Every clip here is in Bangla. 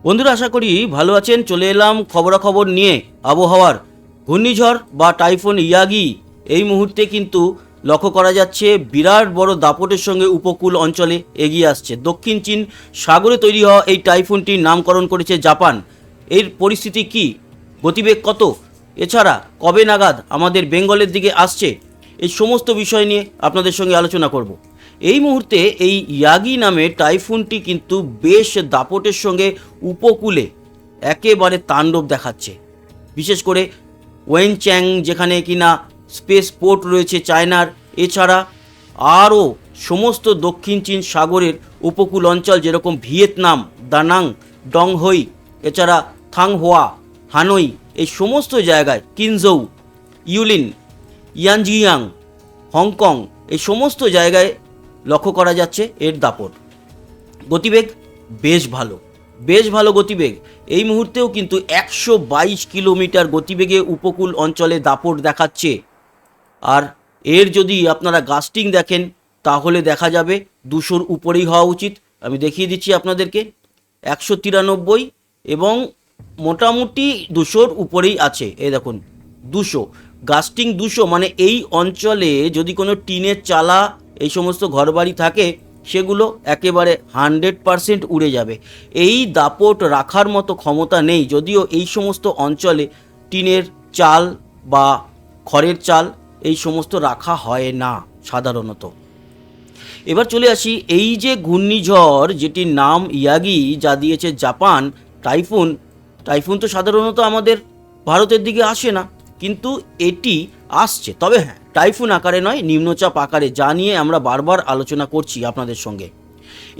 বন্ধুরা, আশা করি ভালো আছেন। চলে এলাম খবরাখবর নিয়ে। আবহাওয়ার ঘূর্ণিঝড় বা টাইফুন ইয়াগি এই মুহূর্তে কিন্তু লক্ষ্য করা যাচ্ছে বিরাট বড় দাপটের সঙ্গে উপকূল অঞ্চলে এগিয়ে আসছে। দক্ষিণ চীন সাগরে তৈরি হওয়া এই টাইফুনটির নামকরণ করেছে জাপান। এর পরিস্থিতি কি, গতিবেগ কত, এছাড়া কবে নাগাদ আমাদের বেঙ্গলের দিকে আসছে, এই সমস্ত বিষয় নিয়ে আপনাদের সঙ্গে আলোচনা করব। এই মুহূর্তে এই ইয়াগি নামে টাইফুনটি কিন্তু বেশ দাপটের সঙ্গে উপকূলে একেবারে তাণ্ডব দেখাচ্ছে। বিশেষ করে ওয়েনচ্যাং, যেখানে কিনা স্পেস পোর্ট রয়েছে চায়নার, এছাড়া আরও সমস্ত দক্ষিণ চীন সাগরের উপকূল অঞ্চল, যেরকম ভিয়েতনাম, দানাং, ডংহই, এছাড়া থাংহোয়া, হানই, এই সমস্ত জায়গায় কিনজৌ, ইউলিন, ইয়ানজিয়াং, হংকং, এই সমস্ত জায়গায় লক্ষ্য করা যাচ্ছে এর দাপট। গতিবেগ বেশ ভালো গতিবেগ। এই মুহূর্তেও কিন্তু 122 কিলোমিটার গতিবেগে উপকূল অঞ্চলে দাপট দেখাচ্ছে। আর এর যদি আপনারা গাস্টিং দেখেন তাহলে দেখা যাবে 200-র উপরেই হওয়া উচিত। আমি দেখিয়ে দিচ্ছি আপনাদেরকে, 193 এবং মোটামুটি 200-র উপরেই আছে। এই দেখুন 200 গাস্টিং, 200 মানে এই অঞ্চলে যদি কোনো টিনের চালা, এই সমস্ত ঘরবাড়ি থাকে, সেগুলো একেবারে 100% উড়ে যাবে। এই দাপট রাখার মতো ক্ষমতা নেই, যদিও এই সমস্ত অঞ্চলে টিনের চাল বা খড়ের চাল এই সমস্ত রাখা হয় না সাধারণত। এবার চলে আসি, এই যে ঘূর্ণিঝড় যেটির নাম ইয়াগি, যা দিয়েছে জাপান, টাইফুন তো সাধারণত আমাদের ভারতের দিকে আসে না, কিন্তু এটি আসছে। তবে হ্যাঁ, টাইফুন আকারে নয়, নিম্নচাপ আকারে, যা নিয়ে আমরা বারবার আলোচনা করছি আপনাদের সঙ্গে।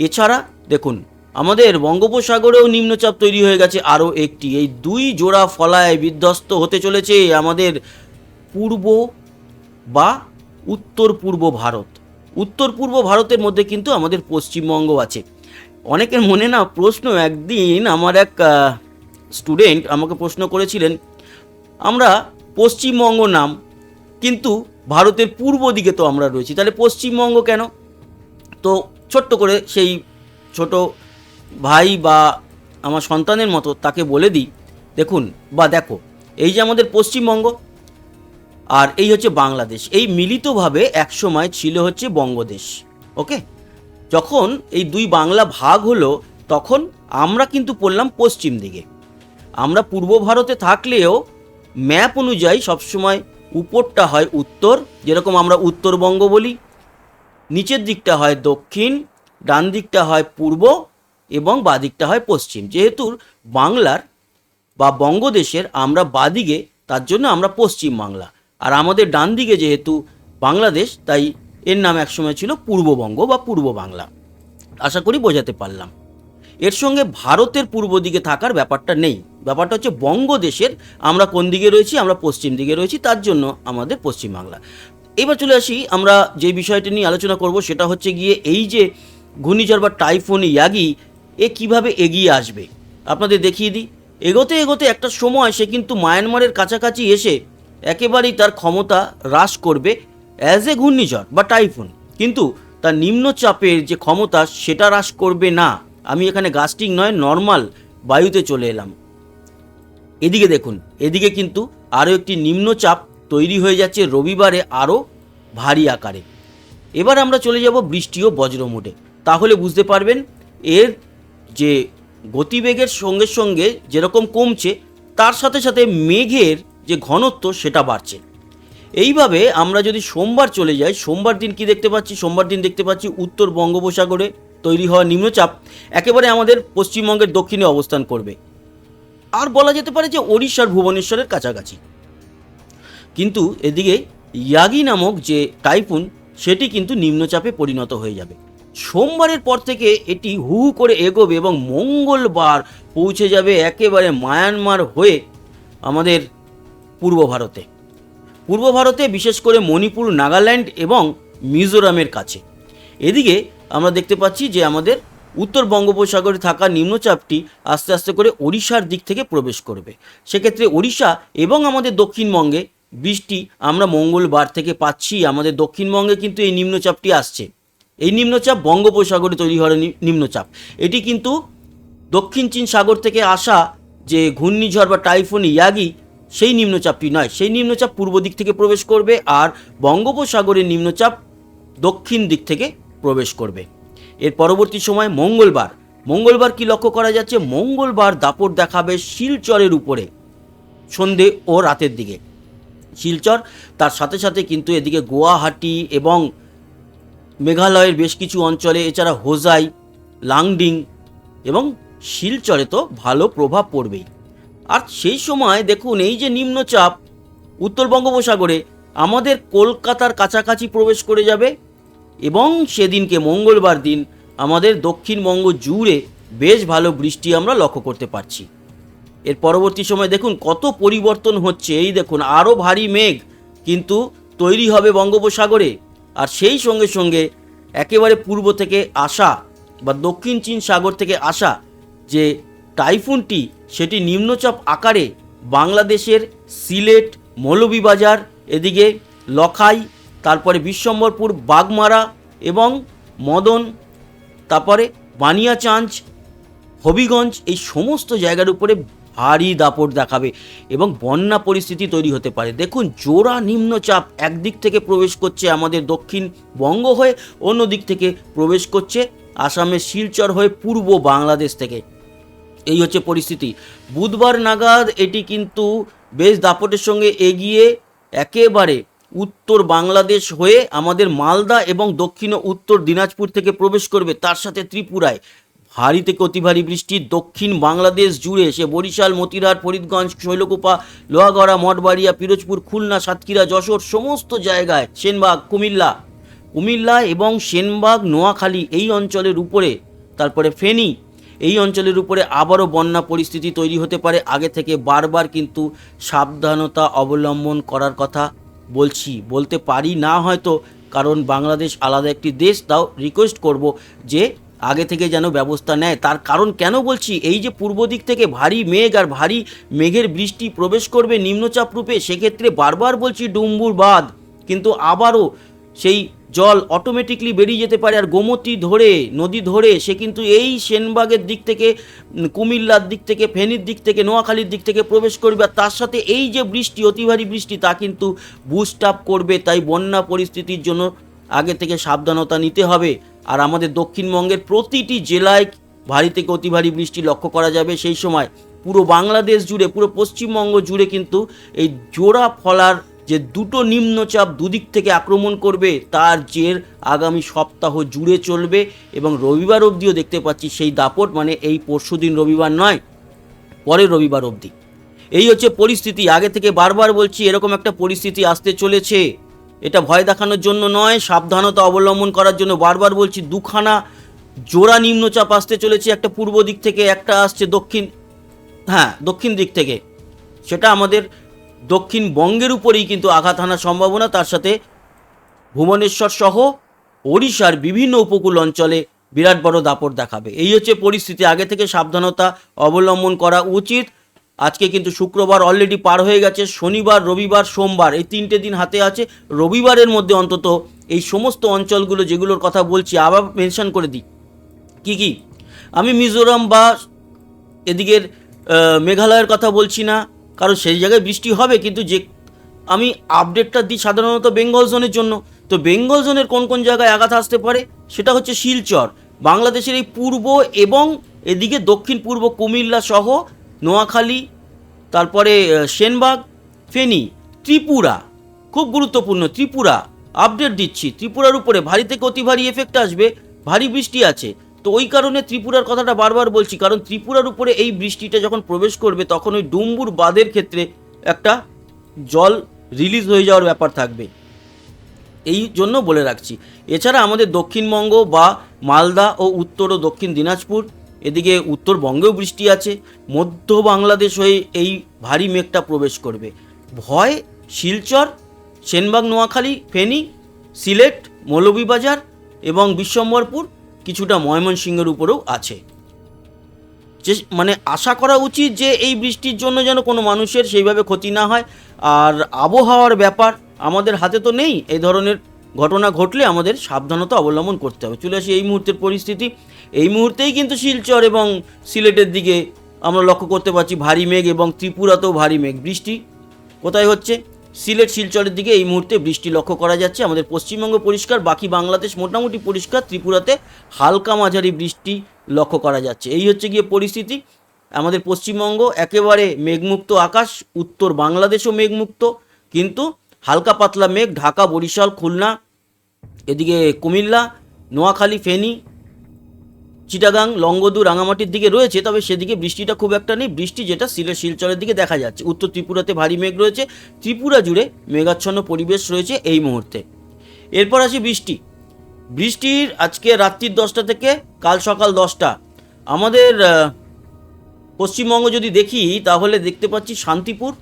এছাড়া দেখুন, আমাদের বঙ্গোপসাগরেও নিম্নচাপ তৈরি হয়ে গেছে আরও একটি। এই দুই জোড়া ফলায় বিধ্বস্ত হতে চলেছে আমাদের পূর্ব বা উত্তর পূর্ব ভারত। উত্তর পূর্ব ভারতের মধ্যে কিন্তু আমাদের পশ্চিমবঙ্গ আছে। অনেকের মনে না প্রশ্ন, একদিন আমার এক স্টুডেন্ট আমাকে প্রশ্ন করেছিলেন, আমরা পশ্চিমবঙ্গ নাম, কিন্তু ভারতের পূর্ব দিকে তো আমরা রয়েছি, তাহলে পশ্চিমবঙ্গ কেন? তো ছোট্ট করে সেই ছোট ভাই বা আমার সন্তানের মতো তাকে বলে দিই, দেখুন বা দেখো, এই যে আমাদের পশ্চিমবঙ্গ আর এই হচ্ছে বাংলাদেশ, এই মিলিতভাবে একসময় ছিল হচ্ছে বঙ্গদেশ। ওকে, যখন এই দুই বাংলা ভাগ হলো, তখন আমরা কিন্তু পড়লাম পশ্চিম দিকে। আমরা পূর্ব ভারতে থাকলেও ম্যাপ অনুযায়ী সবসময় উপরটা হয় উত্তর, যেরকম আমরা উত্তরবঙ্গ বলি, নিচের দিকটা হয় দক্ষিণ, ডান দিকটা হয় পূর্ব এবং বাঁ দিকটা হয় পশ্চিম। যেহেতু বাংলার বা বঙ্গদেশের আমরা বাদিকে, তার জন্য আমরা পশ্চিম বাংলা, আর আমাদের ডান দিকে যেহেতু বাংলাদেশ, তাই এর নাম একসময় ছিল পূর্ববঙ্গ বা পূর্ব বাংলা। আশা করি বোঝাতে পারলাম। এর সঙ্গে ভারতের পূর্ব দিকে থাকার ব্যাপারটা নেই, ব্যাপারটা হচ্ছে বঙ্গদেশের আমরা কোন দিকে রয়েছি, আমরা পশ্চিম দিকে রয়েছি, তার জন্য আমাদের পশ্চিম বাংলা। এবার চলে আসি, আমরা যে বিষয়টি নিয়ে আলোচনা করব সেটা হচ্ছে গিয়ে এই যে ঘূর্ণিঝড় বা টাইফুন ইয়াগি, এ কিভাবে এগিয়ে আসবে আপনাদের দেখিয়ে দিই। এগোতে এগোতে একটা সময় সে কিন্তু মায়ানমারের কাছাকাছি এসে একেবারেই তার ক্ষমতা হ্রাস করবে অ্যাজ এ ঘূর্ণিঝড় বা টাইফুন, কিন্তু তার নিম্নচাপের যে ক্ষমতা সেটা হ্রাস করবে না। আমি এখানে গাস্টিং নয়, নর্মাল বায়ুতে চলে এলাম। এদিকে দেখুন, এদিকে কিন্তু আরও একটি নিম্নচাপ তৈরি হয়ে যাচ্ছে রবিবারে আরও ভারী আকারে। এবার আমরা চলে যাব বৃষ্টি ও বজ্র মোডে, তাহলে বুঝতে পারবেন এর যে গতিবেগের সঙ্গে সঙ্গে যেরকম কমছে, তার সাথে সাথে মেঘের যে ঘনত্ব সেটা বাড়ছে। এইভাবে আমরা যদি সোমবার চলে যাই, সোমবার দিন কি দেখতে পাচ্ছি? সোমবার দিন দেখতে পাচ্ছি উত্তর বঙ্গোপসাগরে তৈরি হওয়া নিম্নচাপ একেবারে আমাদের পশ্চিমবঙ্গের দক্ষিণে অবস্থান করবে, আর বলা যেতে পারে যে ওড়িশার ভুবনেশ্বরের কাছাকাছি। কিন্তু এদিকে ইয়াগি নামক যে টাইফুন, সেটি কিন্তু নিম্নচাপে পরিণত হয়ে যাবে। সোমবারের পর থেকে এটি হু হু করে এগোবে এবং মঙ্গলবার পৌঁছে যাবে একেবারে মায়ানমার হয়ে আমাদের পূর্ব ভারতে, বিশেষ করে মণিপুর, নাগাল্যান্ড এবং মিজোরামের কাছে। এদিকে আমরা দেখতে পাচ্ছি যে আমাদের উত্তর বঙ্গোপসাগরে থাকা নিম্নচাপটি আস্তে আস্তে করে ওড়িশার দিক থেকে প্রবেশ করবে। সেক্ষেত্রে ওড়িশা এবং আমাদের দক্ষিণবঙ্গে বৃষ্টি আমরা মঙ্গলবার থেকে পাচ্ছি। আমাদের দক্ষিণবঙ্গে কিন্তু এই নিম্নচাপটি আসছে। এই নিম্নচাপ বঙ্গোপসাগরে তৈরি হওয়ার নিম্নচাপ, এটি কিন্তু দক্ষিণ চীন সাগর থেকে আসা যে ঘূর্ণিঝড় বা টাইফুন ইয়াগি সেই নিম্নচাপটি নয়, সেই নিম্নচাপ পূর্ব দিক থেকে প্রবেশ করবে আর বঙ্গোপসাগরের নিম্নচাপ দক্ষিণ দিক থেকে প্রবেশ করবে। এর পরবর্তী সময় মঙ্গলবার কি লক্ষ্য করা যাচ্ছে? মঙ্গলবার দাপট দেখাবে শিলচরের উপরে সন্ধে ও রাতের দিকে। শিলচর, তার সাথে সাথে কিন্তু এদিকে গুয়াহাটি এবং মেঘালয়ের বেশ কিছু অঞ্চলে, এছাড়া হোজাই, লাংডিং এবং শিলচরে তো ভালো প্রভাব পড়বেই। আর সেই সময় দেখুন, এই যে নিম্নচাপ উত্তর বঙ্গোপসাগরে আমাদের কলকাতার কাছাকাছি প্রবেশ করে যাবে এবং সেদিনকে মঙ্গলবার দিন আমাদের দক্ষিণবঙ্গ জুড়ে বেশ ভালো বৃষ্টি আমরা লক্ষ্য করতে পারছি। এর পরবর্তী সময় দেখুন কত পরিবর্তন হচ্ছে। এই দেখুন, আরও ভারী মেঘ কিন্তু তৈরি হবে বঙ্গোপসাগরে, আর সেই সঙ্গে সঙ্গে একেবারে পূর্ব থেকে আসা বা দক্ষিণ চীন সাগর থেকে আসা যে টাইফুনটি, সেটি নিম্নচাপ আকারে বাংলাদেশের সিলেট, মৌলভীবাজার, এদিকে লখাই, তারপরে বিশ্বম্বরপুর, বাগমারা এবং মদন, তারপরে বানিয়াচাঞ্জ, হবিগঞ্জ, এই সমস্ত জায়গার উপরে ভারী দাপট দেখাবে এবং বন্যা পরিস্থিতি তৈরি হতে পারে। দেখুন, জোড়া নিম্নচাপ একদিক থেকে প্রবেশ করছে আমাদের দক্ষিণবঙ্গ হয়ে, অন্য দিক থেকে প্রবেশ করছে আসামের শিলচর হয়ে পূর্ব বাংলাদেশ থেকে। এই হচ্ছে পরিস্থিতি। বুধবার নাগাদ এটি কিন্তু বেশ দাপটের সঙ্গে এগিয়ে একেবারে উত্তর বাংলাদেশ হয়ে আমাদের মালদা এবং দক্ষিণ ও উত্তর দিনাজপুর থেকে প্রবেশ করবে। তার সাথে ত্রিপুরায় ভারী থেকে অতি ভারী বৃষ্টি দক্ষিণ বাংলাদেশ জুড়ে, সে বরিশাল, মতিরাট, ফরিদগঞ্জ, শৈলকুপা, লোহাগড়া, মঠবাড়িয়া, পিরোজপুর, খুলনা, সাতক্ষীরা, যশোর, সমস্ত জায়গায়, সেনবাগ, কুমিল্লা এবং সেনবাগ, নোয়াখালী এই অঞ্চলের উপরে, তারপরে ফেনী এই অঞ্চলের উপরে আবারও বন্যা পরিস্থিতি তৈরি হতে পারে। আগে থেকে বারবার কিন্তু সাবধানতা অবলম্বন করার কথা বলতে পারি না হয়তো, কারণ বাংলাদেশ আলাদা একটি দেশ, তাও রিকোয়েস্ট করব যে আগে থেকে যেন ব্যবস্থা নেয়। তার কারণ কেন বলছি, এই যে পূর্ব দিক থেকে ভারী মেঘ আর ভারী মেঘের বৃষ্টি প্রবেশ করবে নিম্নচাপ রূপে, সেক্ষেত্রে বারবার বলছি ডুম্বুর বাঁধ কিন্তু আবারও সেই জল অটোমেটিকলি বেরিয়ে যেতে পারে, আর গোমতী ধরে, নদী ধরে সে কিন্তু এই সেনবাগের দিক থেকে, কুমিল্লার দিক থেকে, ফেনীর দিক থেকে, নোয়াখালীর দিক থেকে প্রবেশ করবে। আর তার সাথে এই যে বৃষ্টি, অতি ভারী বৃষ্টি, তা কিন্তু বুস্ট আপ করবে। তাই বন্যা পরিস্থিতির জন্য আগে থেকে সাবধানতা নিতে হবে। আর আমাদের দক্ষিণবঙ্গের প্রতিটি জেলায় ভারী থেকে অতি ভারী বৃষ্টি লক্ষ্য করা যাবে। সেই সময় পুরো বাংলাদেশ জুড়ে, পুরো পশ্চিমবঙ্গ জুড়ে কিন্তু এই জোড়া ফলার যে দুটো নিম্নচাপ দুদিক থেকে আক্রমণ করবে, তার জের আগামী সপ্তাহ জুড়ে চলবে এবং রবিবার অবধিও দেখতে পাচ্ছি সেই দাপট, মানে এই পরশুদিন রবিবার নয়, পরের রবিবার অবধি। এই হচ্ছে পরিস্থিতি। আগে থেকে বারবার বলছি এরকম একটা পরিস্থিতি আসতে চলেছে। এটা ভয় দেখানোর জন্য নয়, সাবধানতা অবলম্বন করার জন্য বারবার বলছি। দুখানা জোড়া নিম্নচাপ আসতে চলেছে, একটা পূর্ব দিক থেকে, একটা আসছে দক্ষিণ দিক থেকে। সেটা আমাদের দক্ষিণবঙ্গের উপরেই কিন্তু আঘাত হানার সম্ভাবনা, তার সাথে ভুবনেশ্বর সহ ওড়িশার বিভিন্ন উপকূল অঞ্চলে বিরাট বড় দাপট দেখাবে। এই হচ্ছে পরিস্থিতি। আগে থেকে সাবধানতা অবলম্বন করা উচিত। আজকে কিন্তু শুক্রবার অলরেডি পার হয়ে গেছে, শনিবার, রবিবার, সোমবার এই 3টে দিন হাতে আছে। রবিবারের মধ্যে অন্তত এই সমস্ত অঞ্চলগুলো যেগুলোর কথা বলছি, আবার মেনশন করে দিই কি আমি মিজোরাম বা এদিকের মেঘালয়ের কথা বলছি না, কারণ সেই জায়গায় বৃষ্টি হবে, কিন্তু যে আমি আপডেটটা দিই সাধারণত বেঙ্গল জোনের জন্য। তো বেঙ্গল জোনের কোন কোন জায়গায় আঘাত আসতে পারে সেটা হচ্ছে শিলচর, বাংলাদেশের এই পূর্ব এবং এদিকে দক্ষিণ পূর্ব কুমিল্লা সহ নোয়াখালী, তারপরে সেনবাগ, ফেনী, ত্রিপুরা, খুব গুরুত্বপূর্ণ ত্রিপুরা, আপডেট দিচ্ছি, ত্রিপুরার উপরে ভারী থেকে অতি ভারী এফেক্ট আসবে, ভারী বৃষ্টি আছে। তো ওই কারণে ত্রিপুরার কথাটা বারবার বলছি, কারণ ত্রিপুরার উপরে এই বৃষ্টিটা যখন প্রবেশ করবে তখন ওই ডুম্বুর বাঁধের ক্ষেত্রে একটা জল রিলিজ হয়ে যাওয়ার ব্যাপার থাকবে, এই জন্য বলে রাখছি। এছাড়া আমাদের দক্ষিণবঙ্গ বা মালদা ও উত্তর ও দক্ষিণ দিনাজপুর, এদিকে উত্তরবঙ্গেও বৃষ্টি আছে, মধ্য বাংলাদেশ হয়ে এই ভারী মেঘটা প্রবেশ করবে। ভয় শিলচর, সেনবাগ, নোয়াখালী, ফেনী, সিলেট, মৌলভীবাজার এবং বিশ্বম্বরপুর, কিছুটা ময়মনসিংহের উপরেও আছে। যে মানে আশা করা উচিত যে এই বৃষ্টির জন্য যেন কোনো মানুষের সেইভাবে ক্ষতি না হয়। আর আবহাওয়ার ব্যাপার আমাদের হাতে তো নেই, এই ধরনের ঘটনা ঘটলে আমাদের সাবধানতা অবলম্বন করতে হবে। চলে আসি এই মুহূর্তের পরিস্থিতি। এই মুহূর্তেই কিন্তু শিলচর এবং সিলেটের দিকে আমরা লক্ষ্য করতে পারছি ভারী মেঘ, এবং ত্রিপুরাতেও ভারী মেঘ। বৃষ্টি কোথায় হচ্ছে? সিলেট শিলচরের দিকে এই মুহূর্তে বৃষ্টি লক্ষ্য করা যাচ্ছে। আমাদের পশ্চিমবঙ্গ পরিষ্কার, বাকি বাংলাদেশ মোটামুটি পরিষ্কার, ত্রিপুরাতে হালকা মাঝারি বৃষ্টি লক্ষ্য করা যাচ্ছে। এই হচ্ছে গিয়ে পরিস্থিতি। আমাদের পশ্চিমবঙ্গ একেবারে মেঘমুক্ত আকাশ, উত্তর বাংলাদেশও মেঘমুক্ত, কিন্তু হালকা পাতলা মেঘ ঢাকা, বরিশাল, খুলনা, এদিকে কুমিল্লা, নোয়াখালী, ফেনী, চিটাগাং, লংগদু, রাঙামাটির দিকে রয়েছে, তবে সেদিকে বৃষ্টিটা খুব একটা নেই। বৃষ্টি যেটা সিলেট শিলচরের দিকে দেখা যাচ্ছে। উত্তর ত্রিপুরাতে ভারী মেঘ রয়েছে, ত্রিপুরা জুড়ে মেঘাচ্ছন্ন পরিবেশ রয়েছে এই মুহূর্তে। এরপর আসি বৃষ্টির আজকে রাত্রির 10টা থেকে কাল সকাল 10টা আমাদের পশ্চিমবঙ্গ যদি দেখি তাহলে দেখতে পাচ্ছি শান্তিপুর,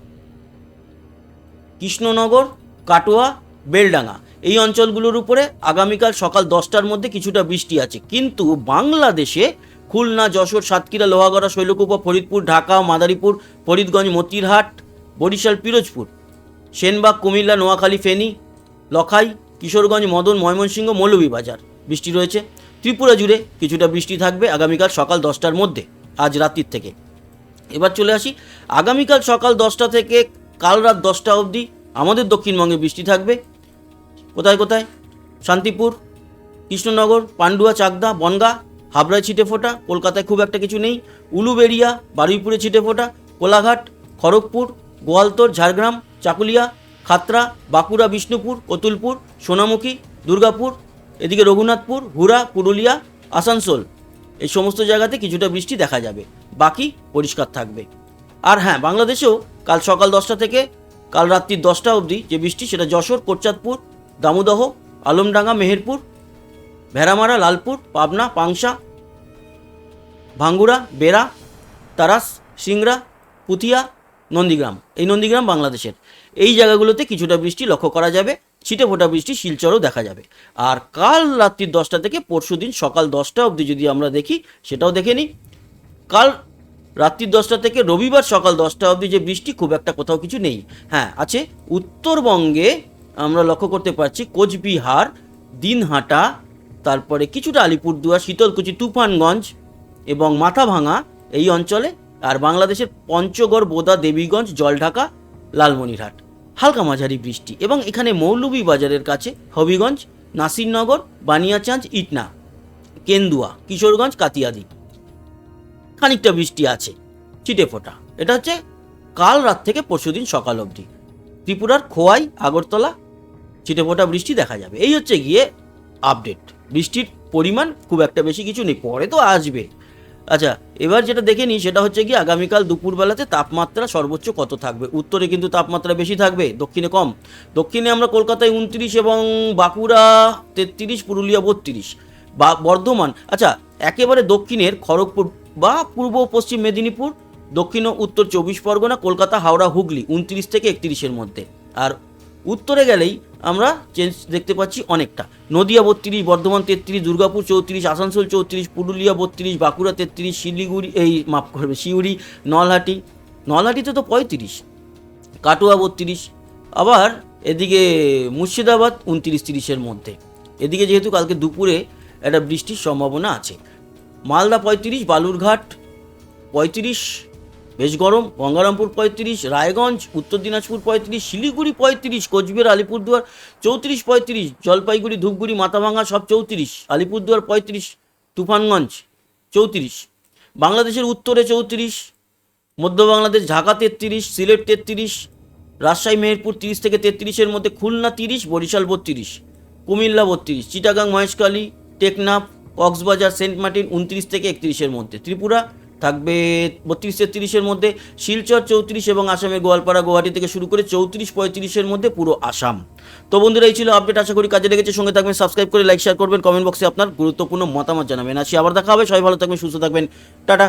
কৃষ্ণনগর, কাটোয়া, বেলডাঙ্গা এই অঞ্চলগুলোর উপরে আগামীকাল সকাল 10টার মধ্যে কিছুটা বৃষ্টি আছে। কিন্তু বাংলাদেশে খুলনা, যশোর, সাতক্ষীরা, লোহাগড়া, শৈলকুপা, ফরিদপুর, ঢাকা, মাদারীপুর, ফরিদগঞ্জ, মতিরহাট, বরিশাল, পিরোজপুর, সেনবাগ, কুমিল্লা, নোয়াখালী, ফেনী, লখাই, কিশোরগঞ্জ, মদন, ময়মনসিংহ, মৌলভীবাজার বৃষ্টি রয়েছে। ত্রিপুরা জুড়ে কিছুটা বৃষ্টি থাকবে আগামীকাল সকাল 10টার মধ্যে, আজ রাত্রির থেকে। এবার চলে আসি আগামীকাল সকাল 10টা থেকে কাল রাত 10টা অবধি আমাদের দক্ষিণবঙ্গে বৃষ্টি থাকবে। কোথায় কোথায়? শান্তিপুর, কৃষ্ণনগর, পান্ডুয়া, চাকদা, বনগাঁ, হাবড়ায় ছিটেফোঁটা, কলকাতায় খুব একটা কিছু নেই, উলুবেড়িয়া, বারুইপুরে ছিটেফোঁটা, কোলাঘাট, খড়গপুর, গোয়ালতোড়, ঝাড়গ্রাম, চাকুলিয়া, খাতড়া, বাঁকুড়া, বিষ্ণুপুর, কতুলপুর, সোনামুখী, দুর্গাপুর, এদিকে রঘুনাথপুর, হুরা, পুরুলিয়া, আসানসোল এই সমস্ত জায়গাতে কিছুটা বৃষ্টি দেখা যাবে, বাকি পরিষ্কার থাকবে। আর হ্যাঁ, বাংলাদেশেও কাল সকাল 10টা থেকে কাল রাত্রির 10টা অবধি যে বৃষ্টি, সেটা যশোর, কোটচাঁদপুর, দামোদহ, আলমডাঙ্গা, মেহেরপুর, ভেড়ামারা, লালপুর, পাবনা, পাংশা, ভাঙ্গুড়া, বেড়া, তারাস, সিংড়া, পুতিয়া, নন্দীগ্রাম, এই নন্দীগ্রাম বাংলাদেশের এই জায়গাগুলোতে কিছুটা বৃষ্টি লক্ষ্য করা যাবে। ছিটেফোঁটা বৃষ্টি শিলচরও দেখা যাবে। আর কাল রাত্রির 10টা থেকে পরশু দিন সকাল 10টা অবধি যদি আমরা দেখি, সেটাও দেখে নিই। কাল রাত্রির 10টা থেকে রবিবার সকাল 10টা অবধি যে বৃষ্টি, খুব একটা কোথাও কিছু নেই। হ্যাঁ আছে, উত্তরবঙ্গে আমরা লক্ষ্য করতে পারছি কোচবিহার, দিনহাটা, তারপরে কিছুটা আলিপুরদুয়ার, শীতলকুচি, তুফানগঞ্জ এবং মাথাভাঙা এই অঞ্চলে, আর বাংলাদেশের পঞ্চগড়, বোদা, দেবীগঞ্জ, জলঢাকা, লালমনিরহাট হালকা মাঝারি বৃষ্টি, এবং এখানে মৌলভীবাজারের কাছে হবিগঞ্জ, নাসিরনগর, বানিয়াচাঁজ, ইটনা, কেন্দুয়া, কিশোরগঞ্জ, কাতিয়াদি খানিকটা বৃষ্টি আছে, ছিটেফোঁটা। এটা হচ্ছে কাল রাত থেকে পরশুদিন সকাল অবধি। ত্রিপুরার খোয়াই, আগরতলা ছিটেফোঁটা বৃষ্টি দেখা যাবে। এই হচ্ছে গিয়ে আপডেট। বৃষ্টির পরিমাণ খুব একটা বেশি কিছু নেই, পরে তো আসবে। আচ্ছা, এবার যেটা দেখে নিই সেটা হচ্ছে গিয়ে আগামীকাল দুপুরবেলাতে তাপমাত্রা সর্বোচ্চ কত থাকবে। উত্তরে কিন্তু তাপমাত্রা বেশি থাকবে, দক্ষিণে কম। দক্ষিণে আমরা কলকাতায় 29 এবং বাঁকুড়া 33, পুরুলিয়া 32, বা বর্ধমান। আচ্ছা, একেবারে দক্ষিণের খড়গপুর বা পূর্ব পশ্চিম মেদিনীপুর, দক্ষিণ ও উত্তর 24 পরগনা, কলকাতা, হাওড়া, হুগলি 29 থেকে 31-এর মধ্যে। আর উত্তরে গেলেই আমরা চেঞ্জ দেখতে পাচ্ছি অনেকটা। নদিয়া 32, বর্ধমান 33, দুর্গাপুর 34, আসানসোল 34, পুরুলিয়া 32, বাঁকুড়া 33, শিলিগুড়ি সিউড়ি, নলহাটিতে তো 35, কাটোয়া 32, আবার এদিকে মুর্শিদাবাদ 29-30-এর মধ্যে। এদিকে যেহেতু কালকে দুপুরে একটা বৃষ্টির সম্ভাবনা আছে। মালদা 35, বালুরঘাট 35, বেশ গরম, গঙ্গারামপুর 35, রায়গঞ্জ, উত্তর দিনাজপুর 35, শিলিগুড়ি 35, কোচবিহার, আলিপুরদুয়ার 34, 35, জলপাইগুড়ি, ধূপগুড়ি, মাথাভাঙা সব 34, আলিপুরদুয়ার 35, তুফানগঞ্জ 34, বাংলাদেশের উত্তরে 34, মধ্য বাংলাদেশ ঢাকা 33, সিলেট 33, রাজশাহী, মেহেরপুর 30 থেকে 33-এর মধ্যে, খুলনা 30, বরিশাল 32, কুমিল্লা 32, চিটাগাং, মহেশখালী, টেকনাফ, কক্সবাজার, সেন্ট মার্টিন 29 থেকে 31-এর মধ্যে, ত্রিপুরা থাকবে 32-33-এর মধ্যে, শিলচর 34 এবং আসামের গোয়ালপাড়া, গুয়াহাটি থেকে শুরু করে 34-35-এর মধ্যে পুরো আসাম। তো বন্ধুরা, এই ছিল আপডেট। আশা করি কাজে লেগেছে। সঙ্গে থাকবেন, সাবস্ক্রাইব করে লাইক শেয়ার করবেন, কমেন্ট বক্সে আপনার গুরুত্বপূর্ণ মতামত জানাবেন। আছি, আবার দেখা হবে। সবাই ভালো থাকবেন, সুস্থ থাকবেন, টাটা।